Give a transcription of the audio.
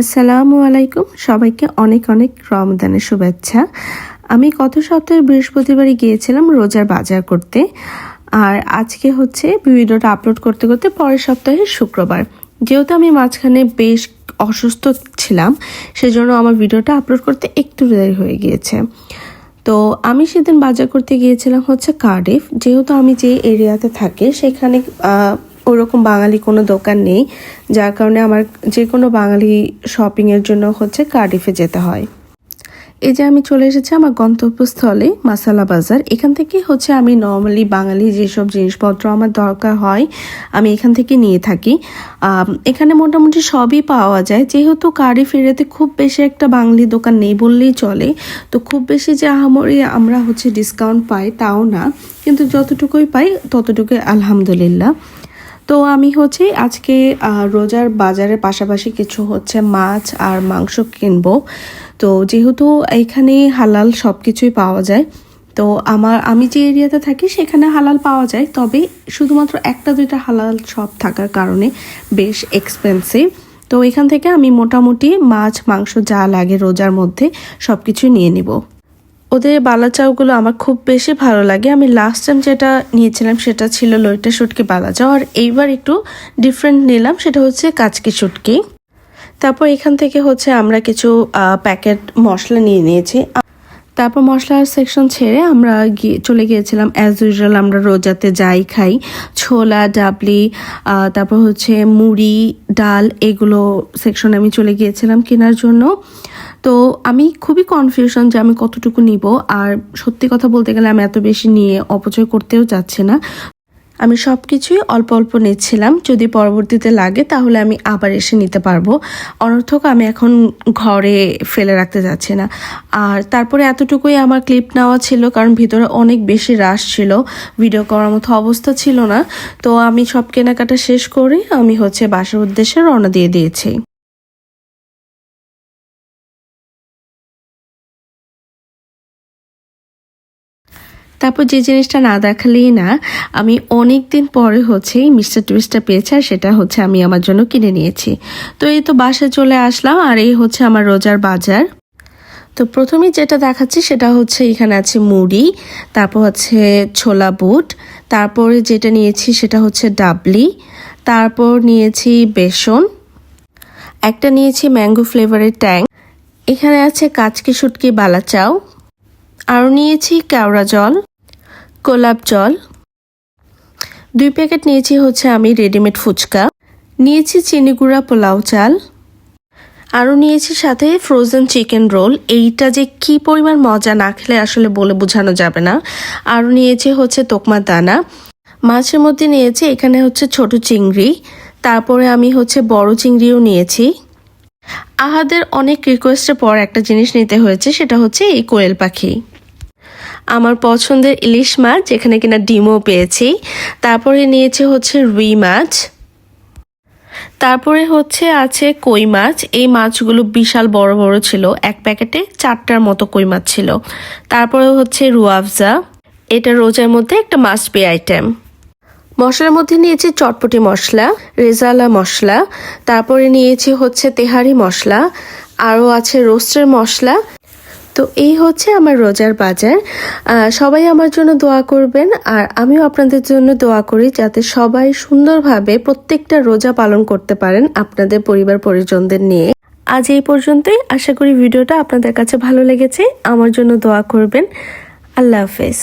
আসসালামু আলাইকুম, সবাইকে অনেক অনেক রমজানের শুভেচ্ছা। আমি গত সপ্তাহে বৃহস্পতিবারই গিয়েছিলাম রোজার বাজার করতে, আর আজকে হচ্ছে ভিডিওটা আপলোড করতে করতে পরের সপ্তাহের শুক্রবার। যেহেতু আমি মাঝখানে বেশ অসুস্থ ছিলাম, সেজন্য আমার ভিডিওটা আপলোড করতে একটু দেরি হয়ে গিয়েছে। তো আমি সেদিন বাজার করতে গিয়েছিলাম হচ্ছে কার্ডিফ। যেহেতু আমি যে এরিয়াতে থাকি সেখানে ওরকম বাঙালি কোনো দোকান নেই, যার কারণে আমার যে কোনো বাঙালি শপিংয়ের জন্য হচ্ছে কার্ডিফে যেতে হয়। এই যে আমি চলে এসেছি আমার গন্তব্যস্থলে মাসালা বাজার। এখান থেকে হচ্ছে আমি নর্মালি বাঙালি যেসব জিনিসপত্র আমার দরকার হয় আমি এখান থেকে নিয়ে থাকি। এখানে মোটামুটি সবই পাওয়া যায়। যেহেতু কার্ডিফ এরিয়াতে খুব বেশি একটা বাঙালি দোকান নেই বললেই চলে, তো খুব বেশি যে আহামরি আমরা হচ্ছে ডিসকাউন্ট পাই তাও না, কিন্তু যতটুকুই পাই ততটুকুই আলহামদুলিল্লাহ। তো আমি হচ্ছে আজকে রোজার বাজারের পাশাপাশি কিছু হচ্ছে মাছ আর মাংস কিনবো। তো যেহেতু এখানে হালাল সব কিছুই পাওয়া যায়, তো আমি যে এরিয়াতে থাকি সেখানে হালাল পাওয়া যায়, তবে শুধুমাত্র একটা দুইটা হালাল শপ থাকার কারণে বেশ এক্সপেন্সিভ। তো এখান থেকে আমি মোটামুটি মাছ মাংস যা লাগে রোজার মধ্যে সব কিছু নিয়ে নিব। ওদের বালা চাউগুলো আমার খুব বেশি ভালো লাগে। আমি লাস্ট টাইম যেটা নিয়েছিলাম সেটা ছিল লইটা শুটকি বালা চাউ, আর এইবার একটু ডিফারেন্ট নিলাম, সেটা হচ্ছে কাচকি শুটকি। তারপর এখান থেকে হচ্ছে আমরা কিছু প্যাকেট মশলা নিয়ে নিয়েছি। তারপর মশলার সেকশন ছেড়ে আমরা চলে গিয়েছিলাম অ্যাজ ইউজুয়াল আমরা রোজাতে যাই খাই, ছোলা ডাবলি, তারপর হচ্ছে মুড়ি ডাল, এগুলো সেকশনে আমি চলে গিয়েছিলাম কেনার জন্য। তো আমি খুবই কনফিউশন যে আমি কতটুকু নিব, আর সত্যি কথা বলতে গেলে আমি এত বেশি নিয়ে অপচয় করতেও চাচ্ছি না। আমি সব কিছুই অল্প অল্প নিচ্ছিলাম, যদি পরবর্তীতে লাগে তাহলে আমি আবার এসে নিতে পারবো। অনর্থক আমি এখন ঘরে ফেলে রাখতে যাচ্ছি না। আর তারপরে এতটুকুই আমার ক্লিপ নেওয়া ছিল, কারণ ভিতরে অনেক বেশি রাশ ছিল, ভিডিও করার মতো অবস্থা ছিল না। তো আমি সব কেনাকাটা শেষ করে আমি হচ্ছে বাসার উদ্দেশ্যে রওনা দিয়ে দিয়েছি। তারপর যে জিনিসটা না দেখালেই না, আমি অনেক দিন পরে হচ্ছে এই মিস্টার টুইস্টটা পেয়েছি, আর সেটা হচ্ছে আমি আমার জন্য কিনে নিয়েছি। তো এই তো বাসায় চলে আসলাম, আর এই হচ্ছে আমার রোজার বাজার। তো প্রথমেই যেটা দেখাচ্ছি সেটা হচ্ছে এখানে আছে মুড়ি, তারপর হচ্ছে ছোলা বুট, তারপরে যেটা নিয়েছি সেটা হচ্ছে ডাবলি, তারপর নিয়েছি বেসন, একটা নিয়েছি ম্যাঙ্গো ফ্লেভারের ট্যাং, এখানে আছে কাচকি শুটকি বালা চাউ, আরও নিয়েছি কেওড়া জল, গোলাপ জল, 2 প্যাকেট নিয়েছি হচ্ছে আমি রেডিমেড ফুচকা, নিয়েছি চিনি গুঁড়া পোলাও চাল, আরও নিয়েছি সাথে ফ্রোজেন চিকেন রোল। এইটা যে কি পরিমাণ মজা, না খেলে আসলে বলে বোঝানো যাবে না। আরও নিয়েছি হচ্ছে তোকমা দানা। মাছের মধ্যে নিয়েছি এখানে হচ্ছে ছোট চিংড়ি, তারপরে আমি হচ্ছে বড় চিংড়িও নিয়েছি। আহাদের অনেক রিকোয়েস্টের পর একটা জিনিস নিতে হয়েছে, সেটা হচ্ছে এই কোয়েল পাখি, আমার পছন্দের ইলিশ মাছ, যেখানে কিনা ডিমও পেয়েছি। তারপরে নিয়েছি হচ্ছে রুই মাছ, তারপরে হচ্ছে আছে কই মাছ। এই মাছগুলো বিশাল বড় বড় ছিল, এক প্যাকেটে 4টার মতো কই মাছ ছিল। তারপরে হচ্ছে রুয়াফজা, এটা রোজার মধ্যে একটা মাস্ট বি আইটেম। মশলার মধ্যে নিয়েছি চটপটি মশলা, রেজালা মশলা, তারপরে নিয়েছি হচ্ছে তেহারি মশলা, আরও আছে রোস্টের মশলা। তো এই হচ্ছে আমার রোজার বাজার। সবাই আমার জন্য দোয়া করবেন, আর আমিও আপনাদের জন্য দোয়া করি যাতে সবাই সুন্দরভাবে প্রত্যেকটা রোজা পালন করতে পারেন আপনাদের পরিবার পরিজনদের নিয়ে। আজ এই পর্যন্তই। আশা করি ভিডিওটা আপনাদের কাছে ভালো লেগেছে। আমার জন্য দোয়া করবেন। আল্লাহ হাফেজ।